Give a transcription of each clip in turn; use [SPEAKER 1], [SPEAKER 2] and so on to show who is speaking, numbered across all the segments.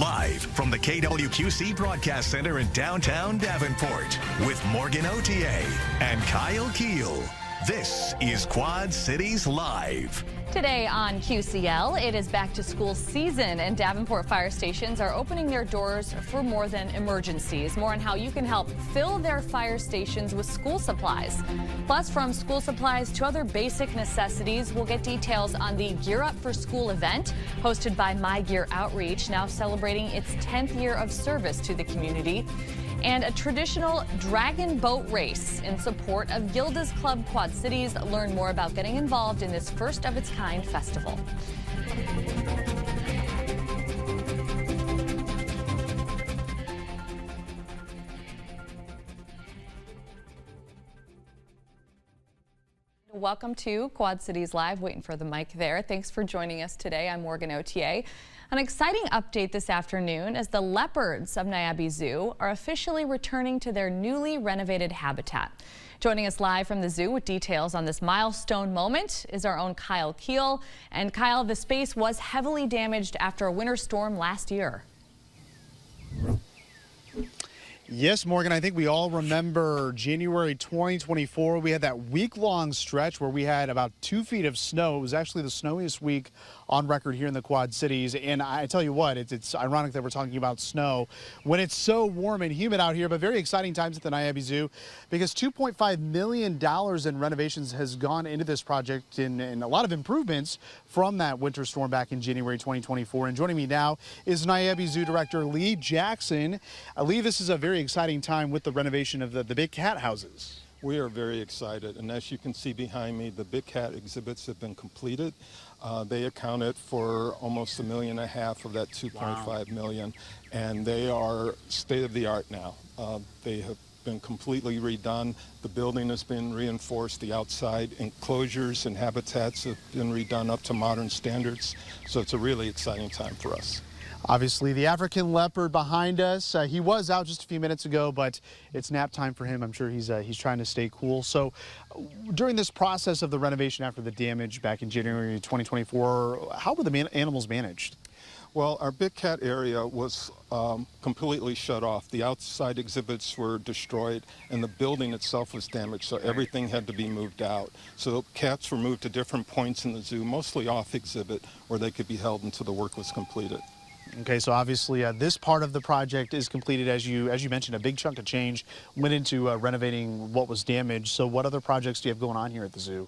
[SPEAKER 1] Live from the KWQC Broadcast Center in downtown Davenport with Morgan Otier and Kyle Keel. This is Quad Cities Live.
[SPEAKER 2] Today on QCL, it is back to school season and Davenport fire stations are opening their doors for more than emergencies. More on how you can help fill their fire stations with school supplies. Plus, from school supplies to other basic necessities, we'll get details on the Gear Up for School event hosted by My Gear Outreach, now celebrating its 10th year of service to the community. And a traditional dragon boat race in support of Gilda's Club Quad Cities. Learn more about getting involved in this first of its kind festival. Welcome to Quad Cities Live. Waiting for the mic there. Thanks for joining us today. I'm Morgan Otier. An exciting update this afternoon as the leopards of Niabi Zoo are officially returning to their newly renovated habitat. Joining us live from the zoo with details on this milestone moment is our own Kyle Keel. And Kyle, the space was heavily damaged after a winter storm last year.
[SPEAKER 3] Yes, Morgan, I think we all remember January 2024. We had that week-long stretch where we had about 2 feet of snow. It was actually the snowiest week on record here in the Quad Cities. And I tell you what, it's ironic that we're talking about snow when it's so warm and humid out here, but very exciting times at the Niabi Zoo because $2.5 million in renovations has gone into this project and a lot of improvements from that winter storm back in January 2024. And joining me now is Niabi Zoo Director Lee Jackson. Lee, this is a very exciting time with the renovation of the big cat houses.
[SPEAKER 4] We are very excited, and as you can see behind me, the big cat exhibits have been completed. They accounted for almost $1.5 million of that $2.5 million, and they are state-of-the-art now. They have been completely redone. The building has been reinforced. The outside enclosures and habitats have been redone up to modern standards. So it's a really exciting time for us.
[SPEAKER 3] Obviously, the African leopard behind us, he was out just a few minutes ago, but it's nap time for him. I'm sure he's trying to stay cool. So during this process of the renovation after the damage back in January 2024, how were the animals managed?
[SPEAKER 4] Well, our big cat area was completely shut off. The outside exhibits were destroyed and the building itself was damaged, so everything had to be moved out. So cats were moved to different points in the zoo, mostly off exhibit, where they could be held until the work was completed.
[SPEAKER 3] Okay, so obviously this part of the project is completed. As you mentioned, a big chunk of change went into renovating what was damaged. So what other projects do you have going on here at the zoo?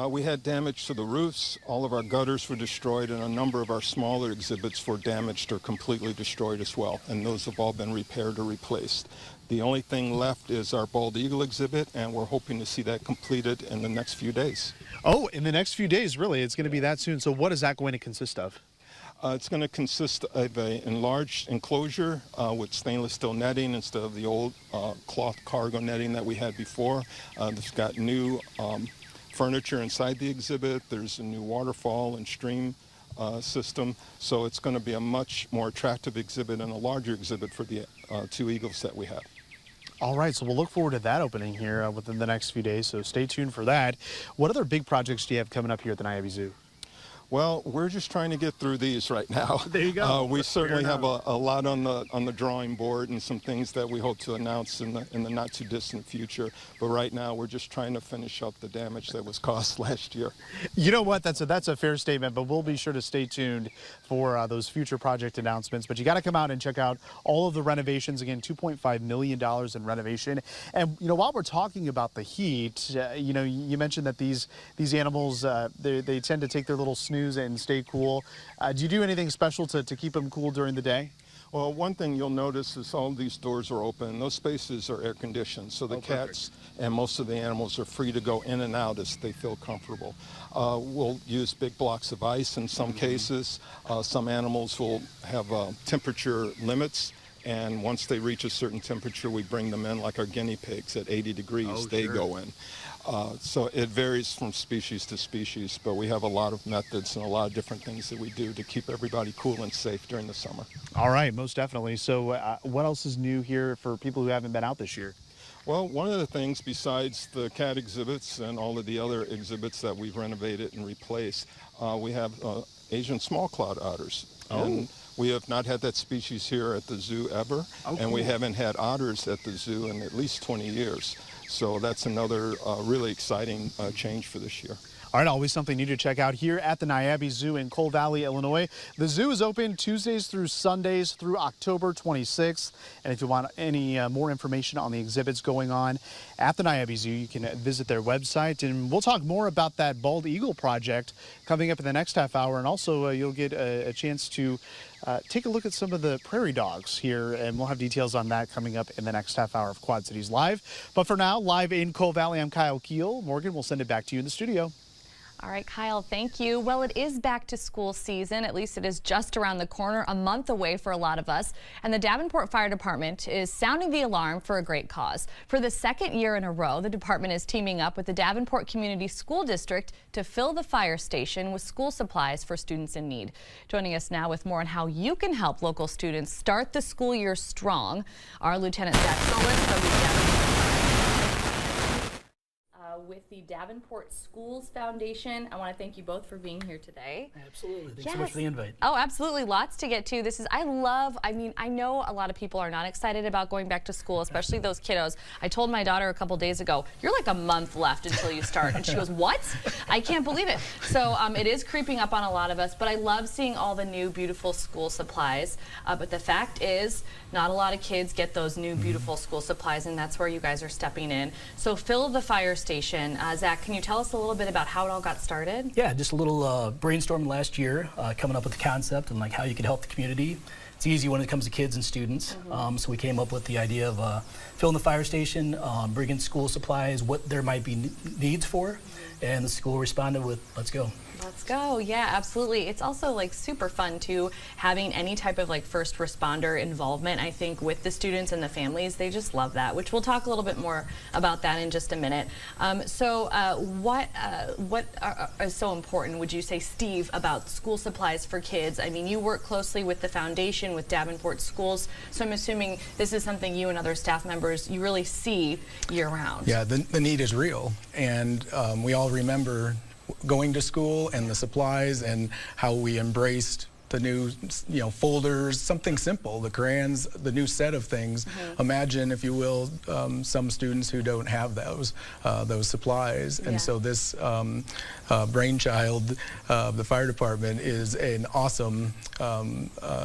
[SPEAKER 4] We had damage to the roofs. All of our gutters were destroyed, and a number of our smaller exhibits were damaged or completely destroyed as well, and those have all been repaired or replaced. The only thing left is our bald eagle exhibit, and we're hoping to see that completed in the next few days.
[SPEAKER 3] Oh, in the next few days, really? It's going to be that soon. So what is that going to consist of?
[SPEAKER 4] It's going to consist of an enlarged enclosure with stainless steel netting instead of the old cloth cargo netting that we had before. It's got new furniture inside the exhibit. There's a new waterfall and stream system. So it's going to be a much more attractive exhibit and a larger exhibit for the 2 eagles that we have.
[SPEAKER 3] All right, so we'll look forward to that opening here within the next few days. So stay tuned for that. What other big projects do you have coming up here at the Niabi Zoo?
[SPEAKER 4] Well, we're just trying to get through these right now.
[SPEAKER 3] There you go.
[SPEAKER 4] We certainly have a lot on the drawing board and some things that we hope to announce in the not too distant future. But right now, we're just trying to finish up the damage that was caused last year.
[SPEAKER 3] You know what? That's a fair statement. But we'll be sure to stay tuned for those future project announcements. But you got to come out and check out all of the renovations. Again, $2.5 million in renovation. And while we're talking about the heat, you mentioned that these animals they tend to take their little snooze and stay cool. Do you do anything special to keep them cool during the day?
[SPEAKER 4] Well, one thing you'll notice is all these doors are open. Those spaces are air conditioned, so the cats and most of the animals are free to go in and out as they feel comfortable. We'll use big blocks of ice in some cases. Some animals will have temperature limits, and once they reach a certain temperature, we bring them in, like our guinea pigs at 80 degrees, they go in. So it varies from species to species, but we have a lot of methods and a lot of different things that we do to keep everybody cool and safe during the summer.
[SPEAKER 3] All right, most definitely. So what else is new here for people who haven't been out this year?
[SPEAKER 4] Well, one of the things besides the cat exhibits and all of the other exhibits that we've renovated and replaced, we have Asian small cloud otters. And We have not had that species here at the zoo ever, and we haven't had otters at the zoo in at least 20 years. So that's another really exciting change for this year.
[SPEAKER 3] All right, always something new to check out here at the Niabi Zoo in Coal Valley, Illinois. The zoo is open Tuesdays through Sundays through October 26th. And if you want any more information on the exhibits going on at the Niabi Zoo, you can visit their website. And we'll talk more about that bald eagle project coming up in the next half hour. And also you'll get a chance to take a look at some of the prairie dogs here, and we'll have details on that coming up in the next half hour of Quad Cities Live. But for now, live in Coal Valley, I'm Kyle Keel. Morgan, we'll send it back to you in the studio.
[SPEAKER 2] All right, Kyle, thank you. Well, it is back to school season. At least it is just around the corner, a month away for a lot of us. And the Davenport Fire Department is sounding the alarm for a great cause. For the second year in a row, the department is teaming up with the Davenport Community School District to fill the fire station with school supplies for students in need. Joining us now with more on how you can help local students start the school year strong, our Lieutenant Zach Solis from the Davenport with the Davenport Schools Foundation. I want to thank you both for being here today.
[SPEAKER 5] Absolutely. Thanks so much for the invite.
[SPEAKER 2] Oh, absolutely. Lots to get to. This is, I know a lot of people are not excited about going back to school, especially those kiddos. I told my daughter a couple days ago, you're like a month left until you start. And she goes, what? I can't believe it. So it is creeping up on a lot of us, but I love seeing all the new beautiful school supplies. But the fact is, not a lot of kids get those new beautiful school supplies, and that's where you guys are stepping in. So fill the fire station. Zach, can you tell us a little bit about how it all got started?
[SPEAKER 5] Yeah, just a little brainstorming last year, coming up with the concept and like how you could help the community. It's easy when it comes to kids and students, so we came up with the idea of filling the fire station, bringing school supplies, what there might be needs for, and the school responded with, let's go.
[SPEAKER 2] Let's go. Yeah, absolutely. It's also like super fun too, having any type of like first responder involvement, I think, with the students and the families. They just love that, which we'll talk a little bit more about that in just a minute. What is so important, would you say, Steve, about school supplies for kids? I mean, you work closely with the foundation, with Davenport Schools, so I'm assuming this is something you and other staff members, you really see year round.
[SPEAKER 6] Yeah, the need is real, and we all remember going to school and the supplies and how we embraced the new, folders, something simple, the crayons, the new set of things. Imagine, if you will, some students who don't have those supplies. And so this brainchild of the fire department is an awesome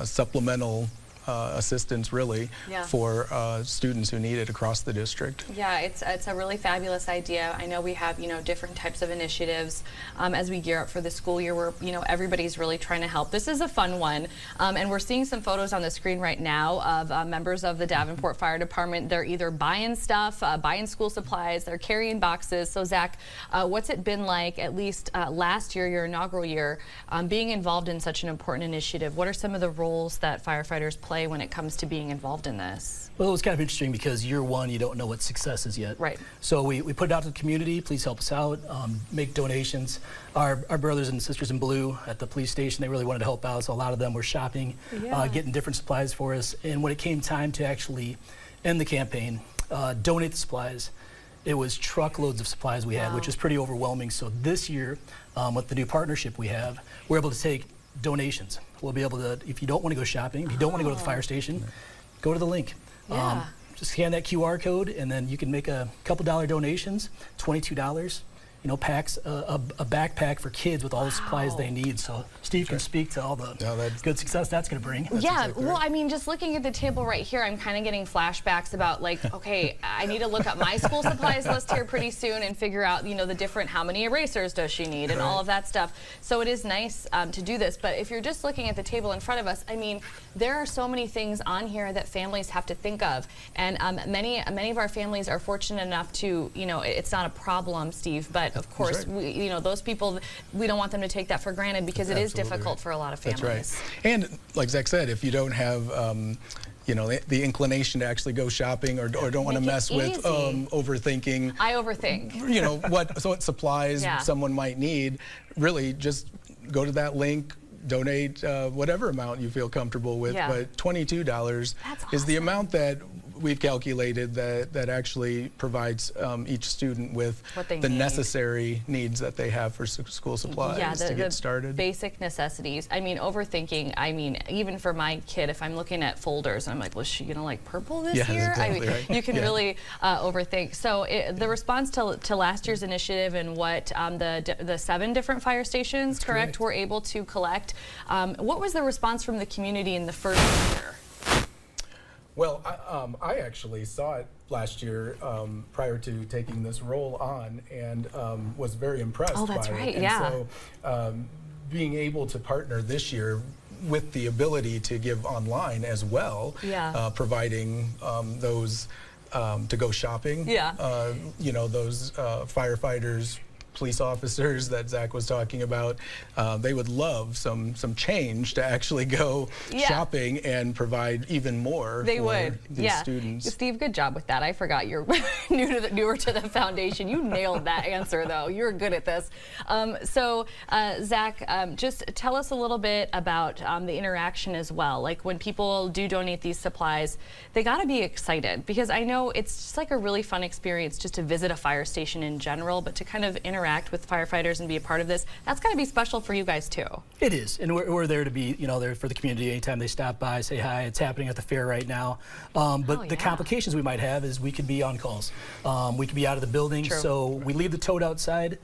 [SPEAKER 6] supplemental assistance, really, for students who need it across the district.
[SPEAKER 2] Yeah, it's a really fabulous idea. I know we have different types of initiatives as we gear up for the school year where everybody's really trying to help. This is a fun one, and we're seeing some photos on the screen right now of members of the Davenport Fire Department. They're either buying stuff, buying school supplies, they're carrying boxes. So Zach, what's it been like, at least last year, your inaugural year, being involved in such an important initiative? What are some of the roles that firefighters play when it comes to being involved in this?
[SPEAKER 5] Well, it was kind of interesting because year one, you don't know what success is yet. Right. So we put it out to the community, please help us out, make donations. Our brothers and sisters in blue at the police station, they really wanted to help out, so a lot of them were shopping, getting different supplies for us. And when it came time to actually end the campaign, donate the supplies, it was truckloads of supplies we had, which is pretty overwhelming. So this year, with the new partnership we have, we're able to take donations. We'll be able to, if you don't want to go shopping, if you don't want to go to the fire station, go to the link. Just scan that QR code, and then you can make a couple dollar donations, $22. Packs a backpack for kids with all the supplies they need. So Steve can speak to all the good success that's going to bring.
[SPEAKER 2] Well, I mean, just looking at the table right here, I'm kind of getting flashbacks about like, okay, I need to look up my school supplies list here pretty soon and figure out, the different, how many erasers does she need and all of that stuff. So it is nice to do this. But if you're just looking at the table in front of us, I mean, there are so many things on here that families have to think of. And many of our families are fortunate enough to, it's not a problem, Steve, but of course, those people, we don't want them to take that for granted because it is difficult for a lot of families.
[SPEAKER 6] That's right. And like Zach said, if you don't have the inclination to actually go shopping or don't want to mess with overthinking.
[SPEAKER 2] I overthink.
[SPEAKER 6] What supplies someone might need, really just go to that link, donate whatever amount you feel comfortable with, but $22 is the amount that we've calculated that actually provides each student with the necessary needs that they have for school supplies to get started.
[SPEAKER 2] Basic necessities. I mean, overthinking. I mean, even for my kid, if I'm looking at folders, I'm like, was she gonna like purple this year?
[SPEAKER 6] Exactly,
[SPEAKER 2] I mean,
[SPEAKER 6] right.
[SPEAKER 2] you can really overthink. So the response to last year's initiative and what the 7 different fire stations, correct, were able to collect. What was the response from the community in the first year?
[SPEAKER 6] Well, I actually saw it last year prior to taking this role on, and was very impressed by it.
[SPEAKER 2] Oh, that's right,
[SPEAKER 6] and
[SPEAKER 2] yeah.
[SPEAKER 6] So being able to partner this year with the ability to give online as well, providing those to go shopping, you know, those firefighters, police officers that Zach was talking about, they would love some change to actually go shopping and provide even more for these students.
[SPEAKER 2] Steve, good job with that. I forgot you're newer to the foundation. You nailed that answer, though. You're good at this. So, Zach, just tell us a little bit about the interaction as well. Like when people do donate these supplies, they got to be excited, because I know it's just like a really fun experience just to visit a fire station in general, but to kind of interact with firefighters and be a part of this, that's got to be special for you guys too.
[SPEAKER 5] It is, and we're there to be, you know, there for the community anytime they stop by, say hi. It's happening at the fair right now. But the complications we might have is we could be on calls. We could be out of the building, so we leave the tote outside.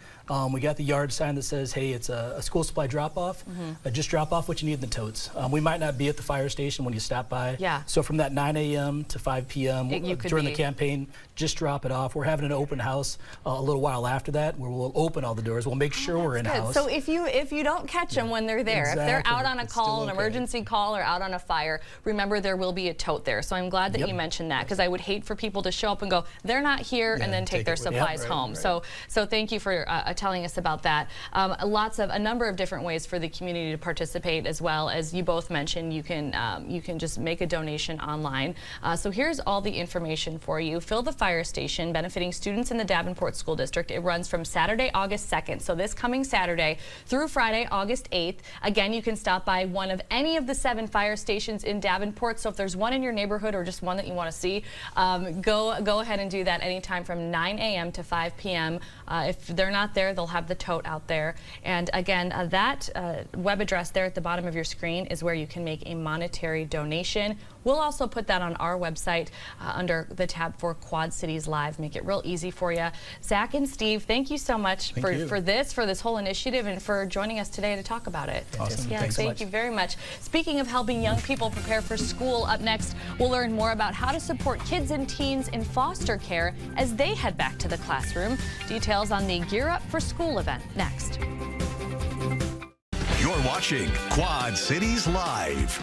[SPEAKER 5] We got the yard sign that says, hey, it's a school supply drop-off. Just drop off what you need in the totes. We might not be at the fire station when you stop by. So from that 9 a.m. to 5 p.m. during the campaign, just drop it off. We're having an open house a little while after that, where we'll open all the doors. We'll make sure we're in-house.
[SPEAKER 2] So if you don't catch them when they're there, if they're out on a call, an emergency call, or out on a fire, remember there will be a tote there. So I'm glad that you mentioned that, because I would hate for people to show up and go, they're not here, and then take their supplies home. So thank you for telling us about that. A number of different ways for the community to participate, as well as you both mentioned. You can just make a donation online. So here's all the information for you. Fill the fire station benefiting students in the Davenport School District. It runs from Saturday, August 2nd, so this coming Saturday, through Friday, August 8th. Again, you can stop by one of any of the 7 fire stations in Davenport. So if there's one in your neighborhood or just one that you want to see, go ahead and do that anytime from 9 a.m. to 5 p.m. If they're not there, they'll have the tote out there. And again, that web address there at the bottom of your screen is where you can make a monetary donation. We'll also put that on our website under the tab for Quad Cities Live. Make it real easy for you. Zach and Steve, thank you so much for this whole initiative, and for joining us today to talk about it.
[SPEAKER 6] Awesome.
[SPEAKER 2] Yeah, thank you very much. Speaking of helping young people prepare for school, up next, we'll learn more about how to support kids and teens in foster care as they head back to the classroom. Details on the Gear Up for School event next.
[SPEAKER 1] You're watching Quad Cities Live.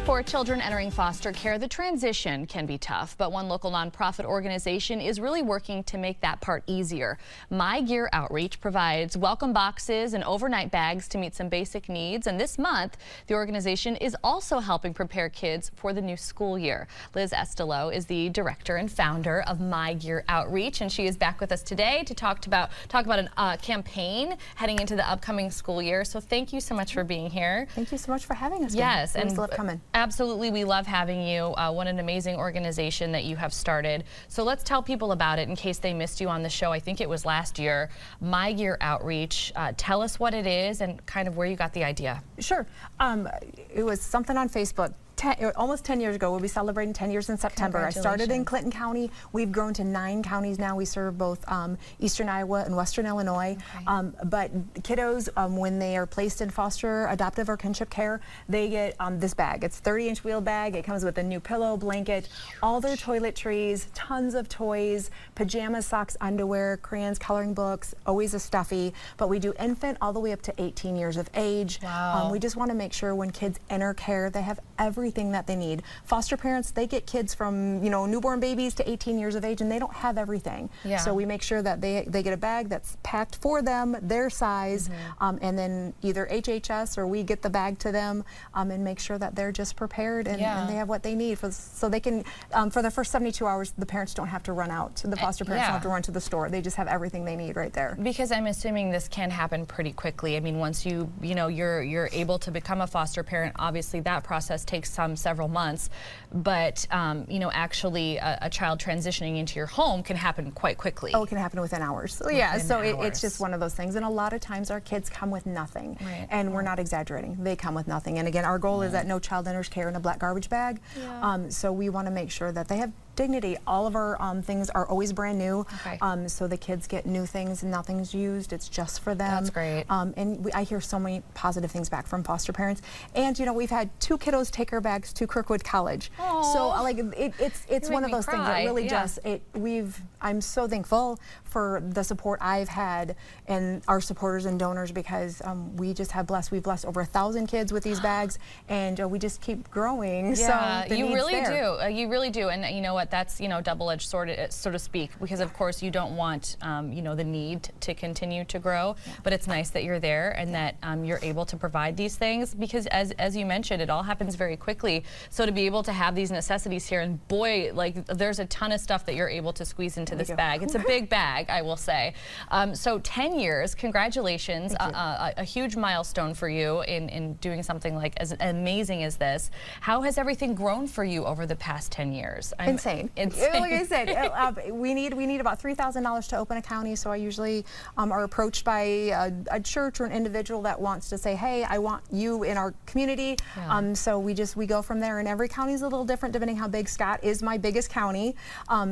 [SPEAKER 2] For children entering foster care, the transition can be tough, but one local nonprofit organization is really working to make that part easier. My Gear Outreach provides welcome boxes and overnight bags to meet some basic needs, and this month, the organization is also helping prepare kids for the new school year. Liz Estelo is the director and founder of My Gear Outreach, and she is back with us today to talk about a campaign heading into the upcoming school year. So thank you so much for being here.
[SPEAKER 7] Thank you so much for having us.
[SPEAKER 2] Yes,
[SPEAKER 7] and love coming.
[SPEAKER 2] Absolutely, we love having you. What an amazing organization that you have started. So let's tell people about it in case they missed you on the show. I think it was last year. My Gear Outreach. Tell us what it is and kind of where you got the idea.
[SPEAKER 7] Sure. It was something on Facebook. Almost 10 years ago. We'll be celebrating 10 years in September. I started in Clinton County. We've grown to 9 counties now. We serve both eastern Iowa and western Illinois. But kiddos, when they are placed in foster, adoptive, or kinship care, they get this bag. It's a 30-inch wheel bag. It comes with a new pillow, blanket, all their toiletries, tons of toys, pajamas, socks, underwear, crayons, coloring books, always a stuffy. But we do infant all the way up to 18 years of age.
[SPEAKER 2] Wow.
[SPEAKER 7] We just want to make sure when kids enter care, they have everything that they need. Foster parents, they get kids from, newborn babies to 18 years of age, and they don't have everything. So we make sure that they get a bag that's packed for them, their size, and then either HHS or we get the bag to them and make sure that they're just prepared and they have what they need so they can, for the first 72 hours, the parents don't have to run out. The foster parents don't have to run to the store. They just have everything they need right there.
[SPEAKER 2] Because I'm assuming this can happen pretty quickly. I mean, once you're able to become a foster parent, obviously that process takes several months, but you know, actually a child transitioning into your home can happen quite quickly.
[SPEAKER 7] Oh, it can happen within hours. So, yeah, so it's just one of those things. And a lot of times our kids come with nothing.
[SPEAKER 2] Right.
[SPEAKER 7] And we're not exaggerating. They come with nothing. And again, our goal is that no child enters care in a black garbage bag.
[SPEAKER 2] Yeah.
[SPEAKER 7] So we want to make sure that they have dignity. All of our things are always brand new.
[SPEAKER 2] Okay.
[SPEAKER 7] So the kids get new things and nothing's used. It's just for them.
[SPEAKER 2] That's great.
[SPEAKER 7] And I hear so many positive things back from foster parents. And you know, we've had 2 kiddos take our bags to Kirkwood College.
[SPEAKER 2] Aww.
[SPEAKER 7] So like it's one of those things that really just I'm so thankful for the support I've had and our supporters and donors, because we just have we've blessed over 1,000 kids with these bags, and we just keep growing.
[SPEAKER 2] Yeah,
[SPEAKER 7] so
[SPEAKER 2] you really do. You really do. And you know what? That's, you know, double-edged sword, so to speak, because of course you don't want you know, the need to continue to grow, but it's nice that you're there and that you're able to provide these things, because as you mentioned, it all happens very quickly. So to be able to have these necessities here, and boy, like there's a ton of stuff that you're able to squeeze into this bag. It's a big bag, I will say. So 10 years, congratulations, a huge milestone for you in doing something like as amazing as this. How has everything grown for you over the past 10 years?
[SPEAKER 7] Insane. Like I said, we need about $3,000 to open a county. So I usually are approached by a church or an individual that wants to say, hey, I want you in our community. So we go from there, and every county is a little different depending how big. Scott is my biggest county.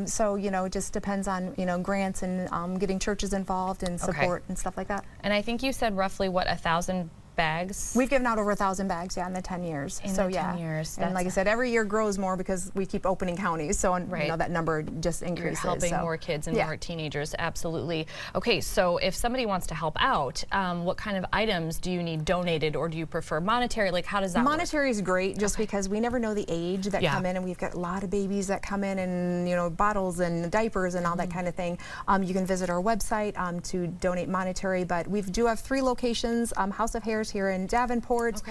[SPEAKER 7] So you know, it just depends on, you know, grants and getting churches involved and support and stuff like that.
[SPEAKER 2] And I think you said roughly what, 1,000 bags?
[SPEAKER 7] We've given out over 1,000 bags, in the 10 years.
[SPEAKER 2] In the 10 years.
[SPEAKER 7] And like I said, every year grows more because we keep opening counties, so you know, that number just increases.
[SPEAKER 2] You're helping more kids and more teenagers, absolutely. Okay, so if somebody wants to help out, what kind of items do you need donated, or do you prefer monetary? Like, how does that
[SPEAKER 7] Monetary is great, just because we never know the age that come in, and we've got a lot of babies that come in, and you know, bottles and diapers and all that kind of thing. You can visit our website to donate monetary, but we do have 3 locations: House of Hairs here in Davenport,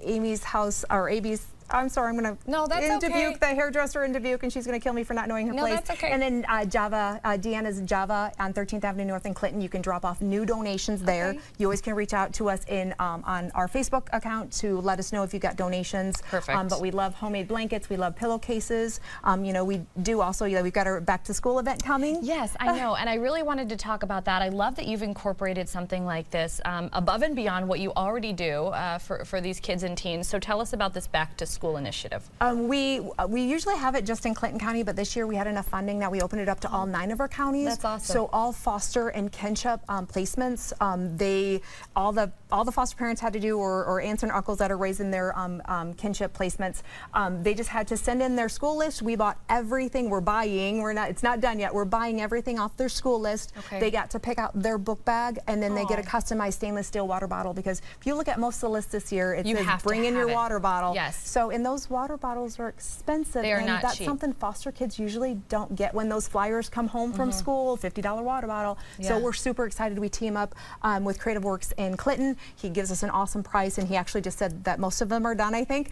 [SPEAKER 7] Amy's house, or AB's. I'm sorry, I'm going to Dubuque, the hairdresser in Dubuque, and she's going to kill me for not knowing her place.
[SPEAKER 2] That's okay.
[SPEAKER 7] And then Deanna's Java on 13th Avenue North in Clinton. You can drop off new donations there. You always can reach out to us on our Facebook account to let us know if you've got donations.
[SPEAKER 2] Perfect.
[SPEAKER 7] But we love homemade blankets. We love pillowcases. You know, we do also, you know, we've got our back to school event coming.
[SPEAKER 2] Yes, I know, and I really wanted to talk about that. I love that you've incorporated something like this above and beyond what you already do for these kids and teens. So tell us about this back to school initiative.
[SPEAKER 7] We usually have it just in Clinton County, but this year we had enough funding that we opened it up to all 9 of our counties.
[SPEAKER 2] That's awesome.
[SPEAKER 7] So all foster and kinship placements, all the foster parents had to do, or aunts and uncles that are raising their kinship placements, they just had to send in their school list. We bought everything. We're buying. It's not done yet. We're buying everything off their school list. They got to pick out their book bag, and then they get a customized stainless steel water bottle, because if you look at most of the lists this year, it says bring in your water bottle.
[SPEAKER 2] Yes.
[SPEAKER 7] So in those water bottles are expensive,
[SPEAKER 2] they are
[SPEAKER 7] and
[SPEAKER 2] not
[SPEAKER 7] that's
[SPEAKER 2] cheap.
[SPEAKER 7] something foster kids usually don't get when those flyers come home from school. $50 water bottle. So we're super excited. We team up with Creative Works in Clinton. He gives us an awesome price, and he actually just said that most of them are done, I think,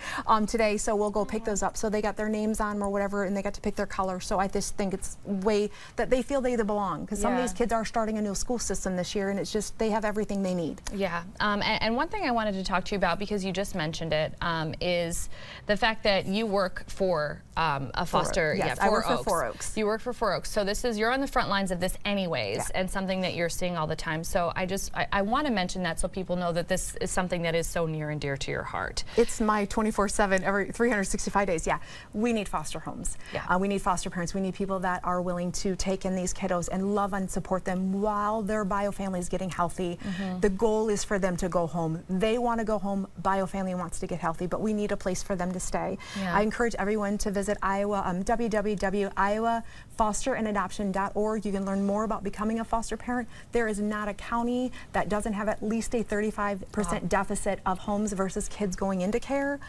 [SPEAKER 7] today. So we'll go pick those up. So they got their names on them or whatever, and they got to pick their color. So I just think it's way that they feel they belong, because some of these kids are starting a new school system this year, and it's just they have everything they need.
[SPEAKER 2] Yeah, and one thing I wanted to talk to you about, because you just mentioned it, is the fact that you work for a foster.
[SPEAKER 7] I work for 4 Oaks.
[SPEAKER 2] You work for 4 Oaks. So you're on the front lines of this anyways, and something that you're seeing all the time. So I want to mention that so people know that this is something that is so near and dear to your heart.
[SPEAKER 7] It's my 24/7, every 365 days. Yeah, we need foster homes. We need foster parents. We need people that are willing to take in these kiddos and love and support them while their bio family is getting healthy. The goal is for them to go home. They want to go home. Bio family wants to get healthy, but we need a place for them to stay. I encourage everyone to visit Iowa, www.iowafosterandadoption.org. You can learn more about becoming a foster parent. There is not a county that doesn't have at least a 35% deficit of homes versus kids going into care.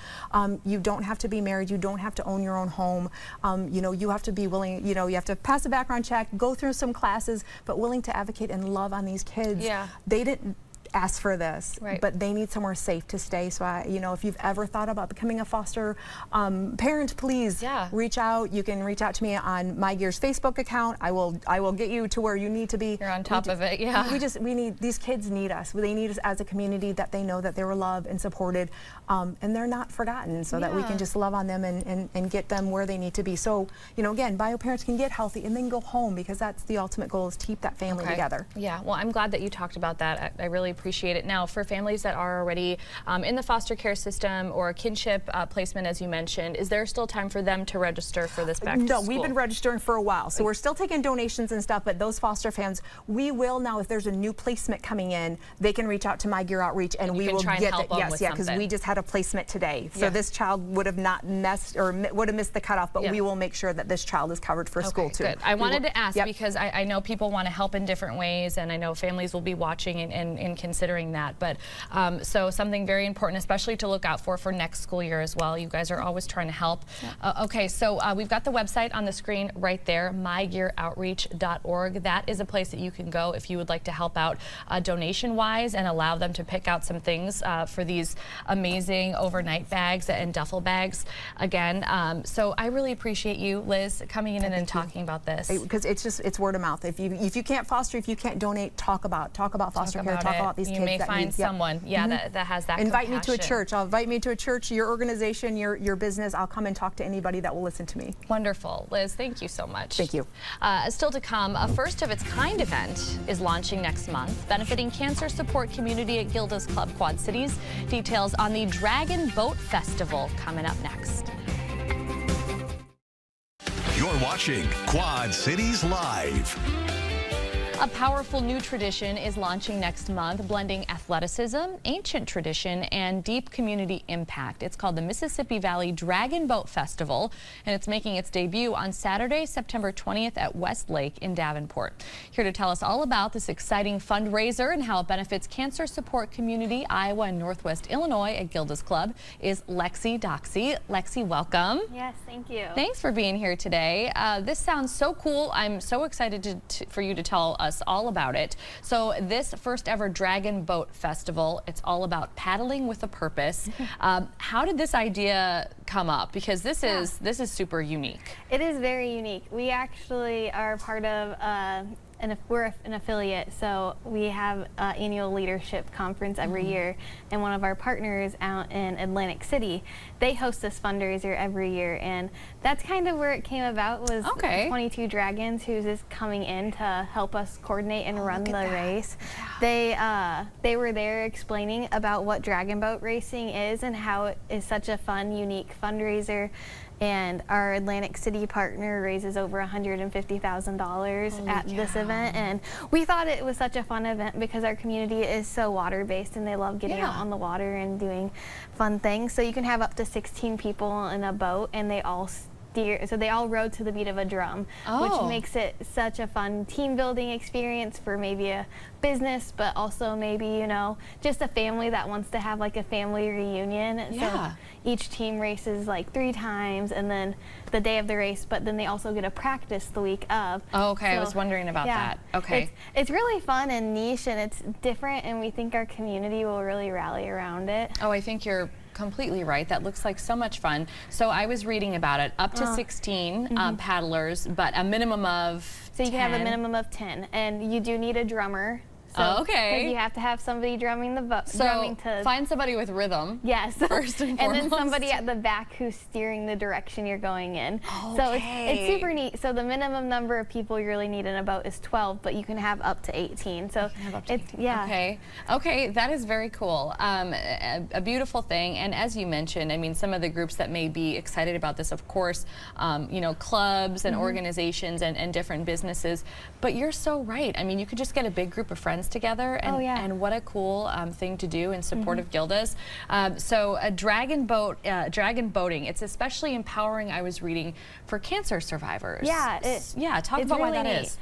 [SPEAKER 7] You don't have to be married. You don't have to own your own home. You know, you have to be willing, you know, you have to pass a background check, go through some classes, but willing to advocate and love on these kids. ask for this,
[SPEAKER 2] Right.
[SPEAKER 7] but they need somewhere safe to stay. So if you've ever thought about becoming a foster parent, please reach out. You can reach out to me on My Gear's Facebook account. I will get you to where you need to be.
[SPEAKER 2] You're on top of it, yeah.
[SPEAKER 7] We need, these kids need us. They need us as a community, that they know that they were loved and supported, and they're not forgotten, so that we can just love on them and get them where they need to be. So, again, bio parents can get healthy and then go home, because that's the ultimate goal, is to keep that family together.
[SPEAKER 2] Yeah, well, I'm glad that you talked about that. I really appreciate it. Now, for families that are already in the foster care system or kinship placement, as you mentioned, is there still time for them to register for this back to school?
[SPEAKER 7] No, we've been registering for a while, so we're still taking donations and stuff, but those foster fans, we will now, if there's a new placement coming in, they can reach out to My Gear Outreach, and we will get it. Yes, yeah, because we just had a placement today. So this child would have not missed the cutoff, but we will make sure that this child is covered for school too.
[SPEAKER 2] Good. I wanted to ask because I know people want to help in different ways, and I know families will be watching and considering that. But so something very important, especially to look out for next school year as well. You guys are always trying to help. Okay, so we've got the website on the screen right there, mygearoutreach.org. That is a place that you can go if you would like to help out donation-wise and allow them to pick out some things for these amazing overnight bags and duffel bags. Again, so I really appreciate you, Liz, coming in and talking about this.
[SPEAKER 7] Because it's word of mouth. If you can't foster, if you can't donate, talk about foster care, talk about these kids.
[SPEAKER 2] You may find someone, that has that
[SPEAKER 7] Invite
[SPEAKER 2] compassion.
[SPEAKER 7] me to a church. I'll invite me to a church, your organization, your business. I'll come and talk to anybody that will listen to me.
[SPEAKER 2] Wonderful. Liz, thank you so much.
[SPEAKER 7] Thank you.
[SPEAKER 2] Still to come, a first of its kind event is launching next month, benefiting cancer support community at Gilda's Club Quad Cities. Details on the Dragon Boat Festival coming up next.
[SPEAKER 1] You're watching Quad Cities Live.
[SPEAKER 2] A powerful new tradition is launching next month, blending athleticism, ancient tradition, and deep community impact. It's called the Mississippi Valley Dragon Boat Festival, and it's making its debut on Saturday, September 20th at Westlake in Davenport. Here to tell us all about this exciting fundraiser and how it benefits cancer support community, Iowa and Northwest Illinois at Gilda's Club is Lexi Doxey. Lexi, welcome.
[SPEAKER 8] Yes, thank you.
[SPEAKER 2] Thanks for being here today. This sounds so cool. I'm so excited for you to tell us all about it. So this first ever Dragon Boat Festival, it's all about paddling with a purpose. How did this idea come up? Because this is super unique.
[SPEAKER 8] It is very unique. We actually are part of we're an affiliate, so we have an annual leadership conference every year, and one of our partners out in Atlantic City, they host this fundraiser every year, and that's kind of where it came about, was 22 Dragons, who's just coming in to help us coordinate and run the race. They were there explaining about what dragon boat racing is and how it is such a fun, unique fundraiser. And our Atlantic City partner raises over $150,000 at this event, and we thought it was such a fun event because our community is so water-based and they love getting out on the water and doing fun things. So you can have up to 16 people in a boat, and they all steer, so they all rode to the beat of a drum, which makes it such a fun team building experience for maybe a business, but also maybe, just a family that wants to have like a family reunion. So each team races like 3 times, and then the day of the race, but then they also get a practice the week of.
[SPEAKER 2] Oh, okay. So, I was wondering about that. Okay.
[SPEAKER 8] It's really fun and niche, and it's different, and we think our community will really rally around it.
[SPEAKER 2] Oh, I think you're completely right. That looks like so much fun. So I was reading about it, up to 16 paddlers, but a minimum of
[SPEAKER 8] So you can have a minimum of 10, and you do need a drummer. So, because you have to have somebody drumming the boat.
[SPEAKER 2] So find somebody with rhythm.
[SPEAKER 8] Yes.
[SPEAKER 2] First and foremost.
[SPEAKER 8] And then somebody at the back who's steering the direction you're going in. So it's super neat. So the minimum number of people you really need in a boat is 12, but you can have up to 18. So it's
[SPEAKER 2] Okay, that is very cool. A beautiful thing. And as you mentioned, I mean, some of the groups that may be excited about this, of course, clubs and organizations and different businesses. But you're so right. I mean, you could just get a big group of friends together, and what a cool thing to do in support of Gilda's. So a dragon boating, it's especially empowering, I was reading, for cancer survivors. Talk about why that is.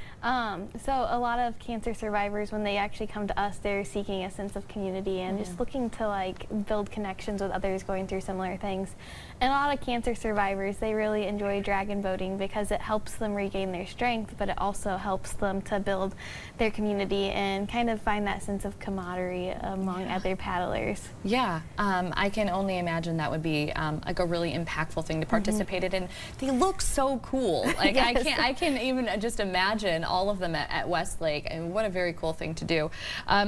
[SPEAKER 8] So a lot of cancer survivors, when they actually come to us, they're seeking a sense of community and just looking to like build connections with others going through similar things. And a lot of cancer survivors, they really enjoy dragon boating because it helps them regain their strength, but it also helps them to build their community and kind of find that sense of camaraderie among other paddlers.
[SPEAKER 2] Yeah, I can only imagine that would be like a really impactful thing to participate in. And they look so cool. Like
[SPEAKER 8] Yes.
[SPEAKER 2] I can even just imagine all of them at Westlake, and what a very cool thing to do.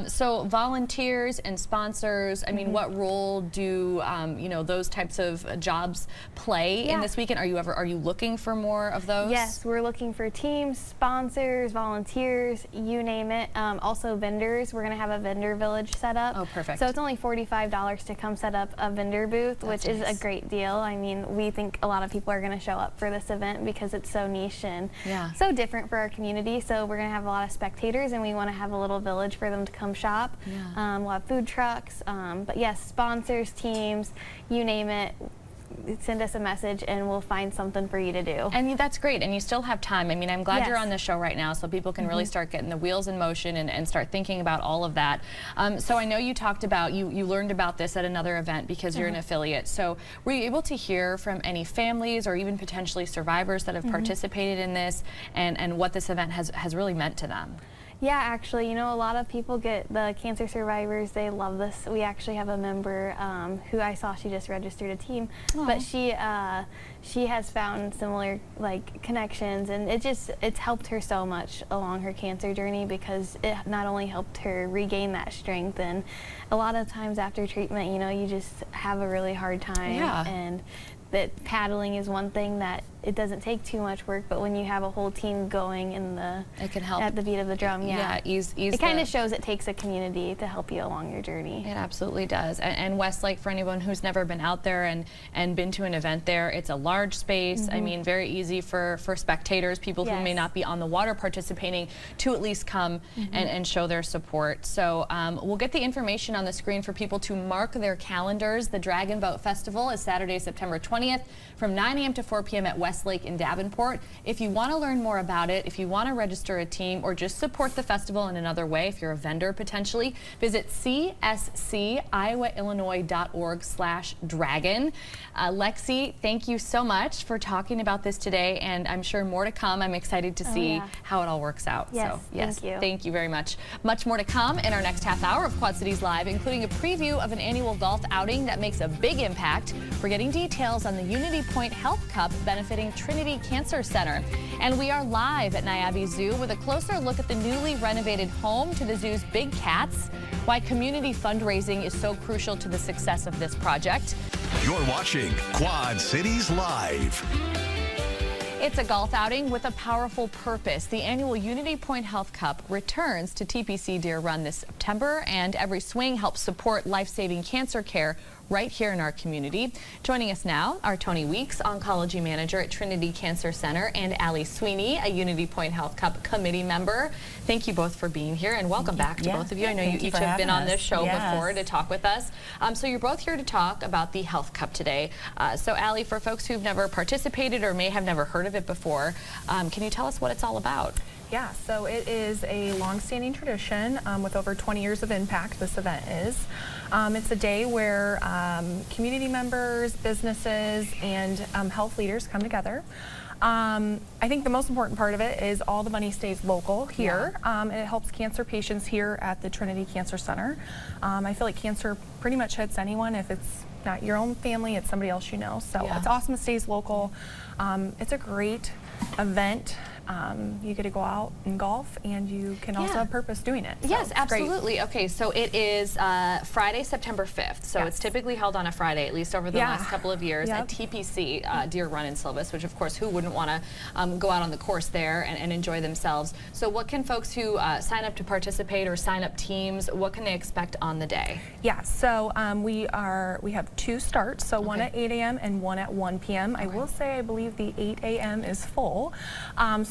[SPEAKER 2] So volunteers and sponsors, I mean, what role do you know, those types of jobs play in this weekend? Are you looking for more of those?
[SPEAKER 8] Yes, we're looking for teams, sponsors, volunteers, you name it. Also vendors. We're going to have a vendor village set up.
[SPEAKER 2] Oh, perfect.
[SPEAKER 8] So it's only $45 to come set up a vendor booth, which is a great deal. I mean, we think a lot of people are going to show up for this event because it's so niche and so different for our community. So we're going to have a lot of spectators, and we want to have a little village for them to come shop. We'll have food trucks, but yes, sponsors, teams, you name it. Send us a message and we'll find something for you to do.
[SPEAKER 2] And that's great, and you still have time. I mean, I'm glad you're on the show right now so people can really start getting the wheels in motion and start thinking about all of that. So I know you talked about, you learned about this at another event because you're an affiliate. So were you able to hear from any families or even potentially survivors that have participated in this, and what this event has really meant to them?
[SPEAKER 8] Yeah, actually, you know, a lot of people the cancer survivors, they love this. We actually have a member who I saw, she just registered a team, but she has found similar connections, and it's helped her so much along her cancer journey, because it not only helped her regain that strength, and a lot of times after treatment, you know, you just have a really hard time, and that paddling is one thing that it doesn't take too much work, but when you have a whole team going it can help at the beat of the drum. It kind of shows it takes a community to help you along your journey.
[SPEAKER 2] It absolutely does. And Westlake, for anyone who's never been out there and been to an event there, it's a large space. I mean, very easy for spectators, people who may not be on the water participating, to at least come and show their support. So we'll get the information on the screen for people to mark their calendars. The Dragon Boat Festival is Saturday, September 20th from 9 a.m. to 4 p.m. at Westlake in Davenport. If you want to learn more about it, if you want to register a team or just support the festival in another way, if you're a vendor potentially, visit csciowaillinois.org/dragon. Lexi, thank you so much for talking about this today, and I'm sure more to come. I'm excited to see how it all works out.
[SPEAKER 8] Yes,
[SPEAKER 2] so yes,
[SPEAKER 8] thank you.
[SPEAKER 2] Thank you very much. Much more to come in our next half hour of Quad Cities Live, including a preview of an annual golf outing that makes a big impact. We're getting details on the UnityPoint Health Cup benefiting Trinity Cancer Center. And we are live at Niabi Zoo with a closer look at the newly renovated home to the zoo's big cats, why community fundraising is so crucial to the success of this project.
[SPEAKER 1] You're watching Quad Cities Live.
[SPEAKER 2] It's a golf outing with a powerful purpose. The annual UnityPoint Health Cup returns to TPC Deer Run this September, and every swing helps support life-saving cancer care right here in our community. Joining us now are Tony Weeks, Oncology Manager at Trinity Cancer Center, and Allie Sweeney, a UnityPoint Health Cup committee member. Thank you both for being here, and welcome back to both of you. I know you each have been on this show before to talk with us. So you're both here to talk about the Health Cup today. So Allie, for folks who've never participated or may have never heard of it before, can you tell us what it's all about?
[SPEAKER 9] Yeah, so it is a long-standing tradition with over 20 years of impact, this event is. It's a day where community members, businesses, and health leaders come together. I think the most important part of it is all the money stays local here. It helps cancer patients here at the Trinity Cancer Center. I feel like cancer pretty much hits anyone. If it's not your own family, it's somebody else you know. So it's awesome it stays local. It's a great event. You get to go out and golf, and you can also have purpose doing it. So
[SPEAKER 2] yes, absolutely. Great. Okay, so it is Friday, September 5th. So it's typically held on a Friday, at least over the last couple of years, at TPC Deer Run in Silvis, which of course, who wouldn't want to go out on the course there and enjoy themselves. So what can folks who sign up to participate or sign up teams, what can they expect on the day?
[SPEAKER 9] Yeah, so we have 2 starts, so one at 8 a.m. and one at 1 p.m. I will say I believe the 8 a.m. is full.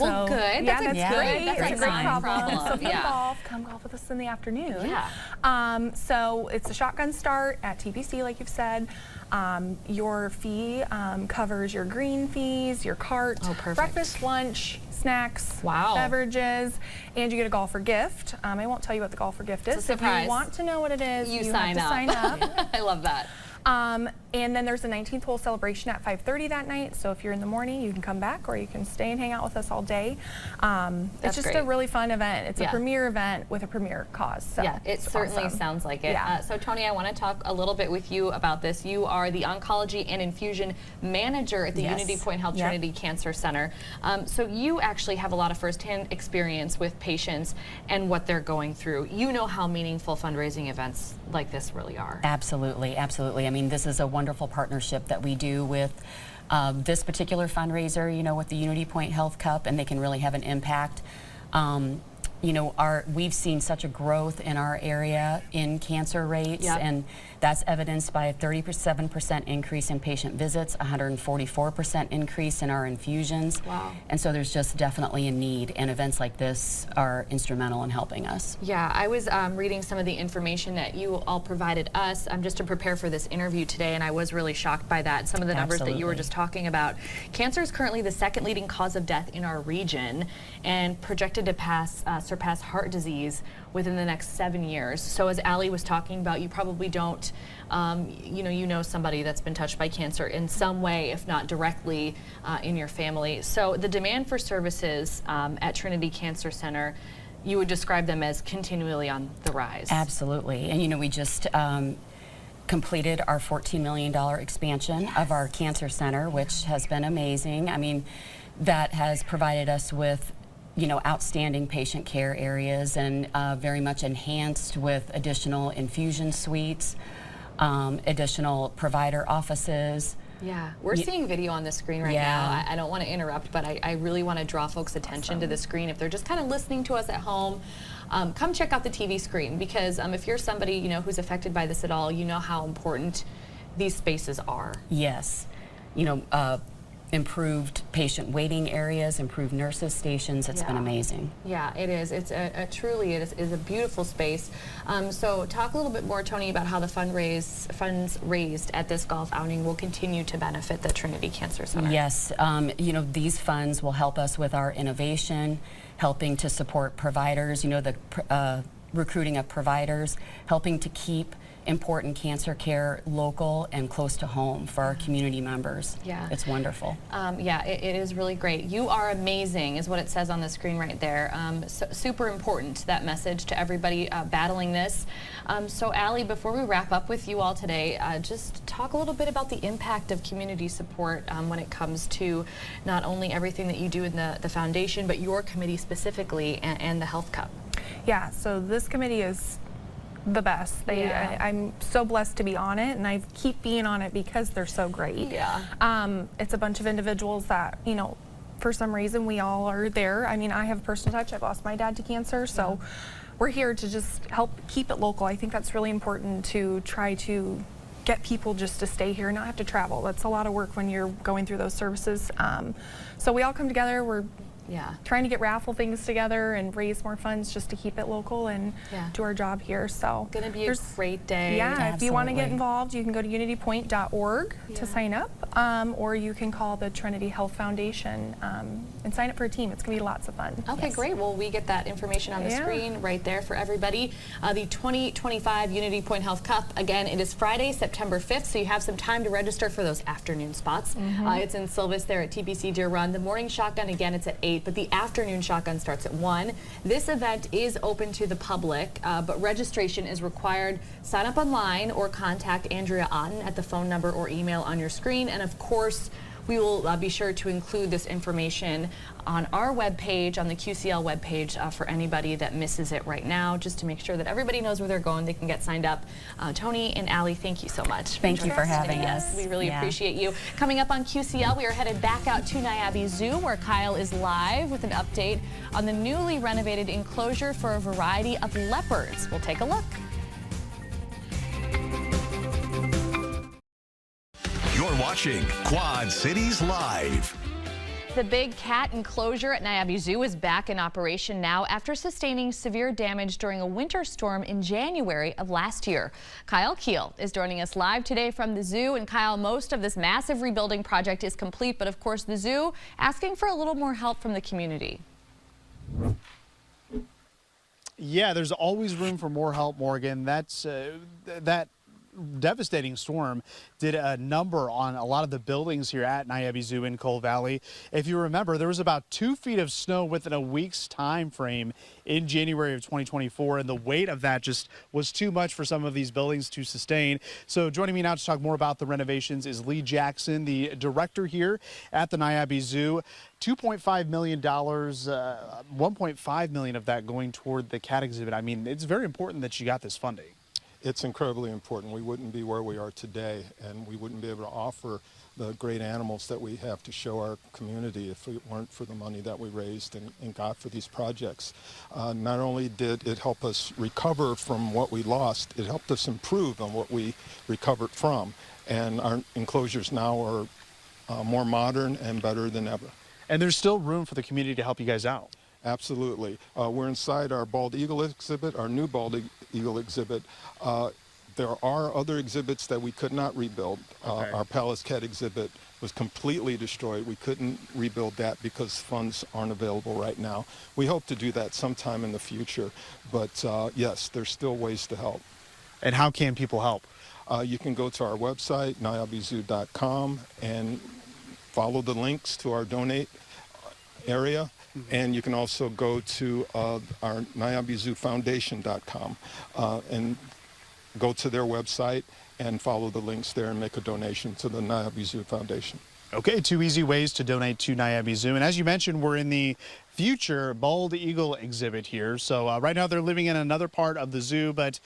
[SPEAKER 2] Well, good.
[SPEAKER 9] Yeah,
[SPEAKER 2] that's
[SPEAKER 9] great.
[SPEAKER 2] That's
[SPEAKER 9] a great problem. So
[SPEAKER 2] yeah.
[SPEAKER 9] come golf with us in the afternoon.
[SPEAKER 2] Yeah.
[SPEAKER 9] So it's a shotgun start at TPC, like you've said. Your fee covers your green fees, your cart, breakfast, lunch, snacks, beverages, and you get a golfer gift. I won't tell you what the golfer gift is.
[SPEAKER 2] It's a surprise.
[SPEAKER 9] If you want to know what it is,
[SPEAKER 2] you
[SPEAKER 9] have to sign up.
[SPEAKER 2] I love that.
[SPEAKER 9] And then there's a 19th hole celebration at 5:30 that night. So if you're in the morning, you can come back, or you can stay and hang out with us all day. It's just a really fun event. It's a premier event with a premier cause. So
[SPEAKER 2] yeah, it certainly sounds like it.
[SPEAKER 9] Yeah.
[SPEAKER 2] So Tony, I want to talk a little bit with you about this. You are the Oncology and Infusion Manager at the UnityPoint Health Trinity Cancer Center. So you actually have a lot of firsthand experience with patients and what they're going through. You know how meaningful fundraising events like this really are.
[SPEAKER 10] Absolutely, absolutely. I mean, this is a wonderful partnership that we do with this particular fundraiser, you know, with the UnityPoint Health Cup, and they can really have an impact. You know, we've seen such a growth in our area in cancer rates, and that's evidenced by a 37% increase in patient visits, 144% increase in our infusions.
[SPEAKER 2] Wow.
[SPEAKER 10] And so there's just definitely a need, and events like this are instrumental in helping us.
[SPEAKER 2] Yeah, I was reading some of the information that you all provided us just to prepare for this interview today, and I was really shocked by that. Some of the numbers that you were just talking about. Cancer is currently the second leading cause of death in our region, and projected to surpass heart disease within the next 7 years. So as Allie was talking about, you probably don't, you know somebody that's been touched by cancer in some way, if not directly in your family. So the demand for services at Trinity Cancer Center, you would describe them as continually on the rise.
[SPEAKER 10] Absolutely. And you know, we just completed our $14 million expansion of our cancer center, which has been amazing. I mean, that has provided us with, you know, outstanding patient care areas, and very much enhanced with additional infusion suites, additional provider offices.
[SPEAKER 2] Yeah, we're seeing video on the screen right now. I don't want to interrupt, but I really want to draw folks' attention to the screen. If they're just kind of listening to us at home, come check out the TV screen, because if you're somebody, you know, who's affected by this at all, you know how important these spaces are.
[SPEAKER 10] Yes. You know, improved patient waiting areas, improved nurses stations. It's been amazing.
[SPEAKER 2] Yeah, it is. It's truly it is a beautiful space. So talk a little bit more, Tony, about how the funds raised at this golf outing will continue to benefit the Trinity Cancer Center.
[SPEAKER 10] Yes, you know, these funds will help us with our innovation, helping to support providers, you know, the recruiting of providers, helping to keep important cancer care local and close to home for our community members.
[SPEAKER 2] Yeah.
[SPEAKER 10] It's wonderful.
[SPEAKER 2] Yeah, it is really great. You are amazing is what it says on the screen right there. So super important, that message to everybody battling this. So Allie, before we wrap up with you all today, just talk a little bit about the impact of community support when it comes to not only everything that you do in the foundation, but your committee specifically and the Health Cup.
[SPEAKER 9] Yeah, so this committee is the best. I'm so blessed to be on it, and I keep being on it because they're so great.
[SPEAKER 2] Yeah.
[SPEAKER 9] It's a bunch of individuals that, you know, for some reason we all are there. I mean, I have personal touch. I've lost my dad to cancer, so we're here to just help keep it local. I think that's really important, to try to get people just to stay here and not have to travel. That's a lot of work when you're going through those services. So we all come together. We're trying to get raffle things together and raise more funds just to keep it local and do our job here. So
[SPEAKER 2] gonna be a great day.
[SPEAKER 9] Yeah, if you want to get involved, you can go to unitypoint.org to sign up, or you can call the Trinity Health Foundation and sign up for a team. It's gonna be lots of fun.
[SPEAKER 2] Okay, great. Well, we get that information on the screen right there for everybody. The 2025 UnityPoint Health Cup, again, it is Friday, September 5th, so you have some time to register for those afternoon spots. It's in Silvis there at TPC Deer Run. The morning shotgun, again, it's at 8, but the afternoon shotgun starts at 1. This event is open to the public, but registration is required. Sign up online or contact Andrea Otten at the phone number or email on your screen. And of course, we will be sure to include this information on our webpage, on the QCL webpage, for anybody that misses it right now, just to make sure that everybody knows where they're going. They can get signed up. Tony and Allie, thank you so much.
[SPEAKER 10] Thank you for having us.
[SPEAKER 2] We really appreciate you. Coming up on QCL, we are headed back out to Niabi Zoo, where Kyle is live with an update on the newly renovated enclosure for a variety of leopards. We'll take a look.
[SPEAKER 1] You're watching Quad Cities Live.
[SPEAKER 2] The big cat enclosure at Niabi Zoo is back in operation now after sustaining severe damage during a winter storm in January of last year. Kyle Keel is joining us live today from the zoo. And Kyle, most of this massive rebuilding project is complete, but of course the zoo asking for a little more help from the community.
[SPEAKER 3] Yeah, there's always room for more help, Morgan. That devastating storm did a number on a lot of the buildings here at Niabi Zoo in Coal Valley. If you remember, there was about 2 feet of snow within a week's time frame in January of 2024, and the weight of that just was too much for some of these buildings to sustain. So joining me now to talk more about the renovations is Lee Jackson, the director here at the Niabi Zoo. $2.5 million, $1.5 million of that going toward the cat exhibit. I mean, it's very important that you got this funding.
[SPEAKER 4] It's incredibly important. We wouldn't be where we are today, and we wouldn't be able to offer the great animals that we have to show our community if it weren't for the money that we raised and got for these projects. Not only did it help us recover from what we lost, it helped us improve on what we recovered from. And our enclosures now are more modern and better than ever.
[SPEAKER 3] And there's still room for the community to help you guys out.
[SPEAKER 4] Absolutely. We're inside our bald eagle exhibit, our new bald eagle exhibit. There are other exhibits that we could not rebuild.
[SPEAKER 3] Okay.
[SPEAKER 4] Our Palace Cat exhibit was completely destroyed. We couldn't rebuild that because funds aren't available right now. We hope to do that sometime in the future, but yes, there's still ways to help.
[SPEAKER 3] And how can people help?
[SPEAKER 4] You can go to our website, niabizoo.com, and follow the links to our donate area. And you can also go to our niabizoofoundation.com and go to their website and follow the links there and make a donation to the Niabi Zoo Foundation.
[SPEAKER 3] Okay, 2 easy ways to donate to Niabi Zoo. And as you mentioned, we're in the future bald eagle exhibit here. So right now they're living in another part of the zoo, but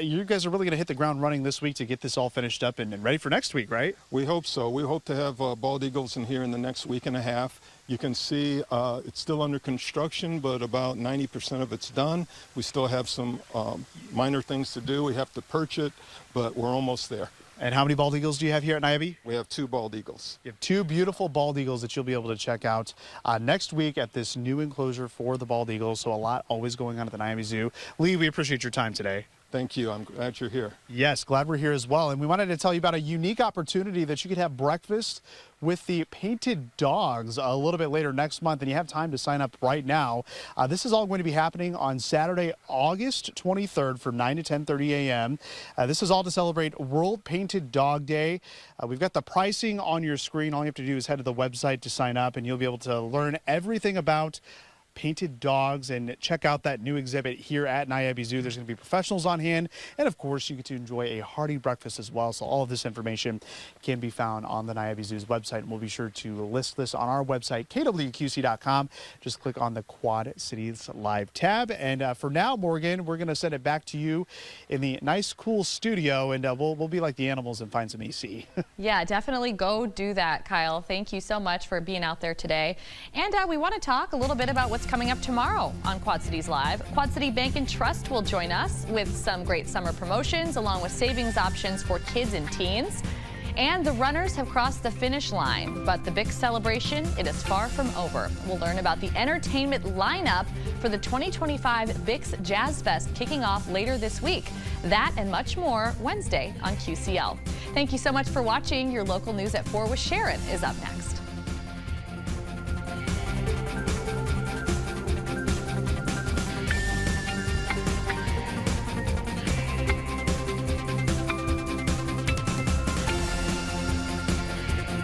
[SPEAKER 3] you guys are really going to hit the ground running this week to get this all finished up and ready for next week, right?
[SPEAKER 4] We hope so. We hope to have bald eagles in here in the next week and a half. You can see it's still under construction, but about 90% of it's done. We still have some minor things to do. We have to perch it, but we're almost there.
[SPEAKER 3] And how many bald eagles do you have here at Niabi?
[SPEAKER 4] We have 2 bald eagles.
[SPEAKER 3] You have 2 beautiful bald eagles that you'll be able to check out next week at this new enclosure for the bald eagles. So a lot always going on at the Niabi Zoo. Lee, we appreciate your time today.
[SPEAKER 4] Thank you. I'm glad you're here.
[SPEAKER 3] Yes, glad we're here as well. And we wanted to tell you about a unique opportunity that you could have breakfast with the painted dogs a little bit later next month, and you have time to sign up right now. This is all going to be happening on Saturday, August 23rd from 9 to 10:30 a.m. This is all to celebrate World Painted Dog Day. We've got the pricing on your screen. All you have to do is head to the website to sign up, and you'll be able to learn everything about painted dogs and check out that new exhibit here at Niabi Zoo. There's going to be professionals on hand, and of course you get to enjoy a hearty breakfast as well. So all of this information can be found on the Niabi Zoo's website, and we'll be sure to list this on our website, kwqc.com. Just click on the Quad Cities Live tab. And for now, Morgan, we're going to send it back to you in the nice, cool studio, and we'll be like the animals and find some AC.
[SPEAKER 2] Yeah, definitely go do that, Kyle. Thank you so much for being out there today. And we want to talk a little bit about what's coming up tomorrow on Quad Cities Live. Quad City Bank and Trust will join us with some great summer promotions along with savings options for kids and teens. And the runners have crossed the finish line, but the big celebration, it is far from over. We'll learn about the entertainment lineup for the 2025 Bix Jazz Fest kicking off later this week. That and much more Wednesday on QCL. Thank you so much for watching. Your local news at 4 with Sharon is up next.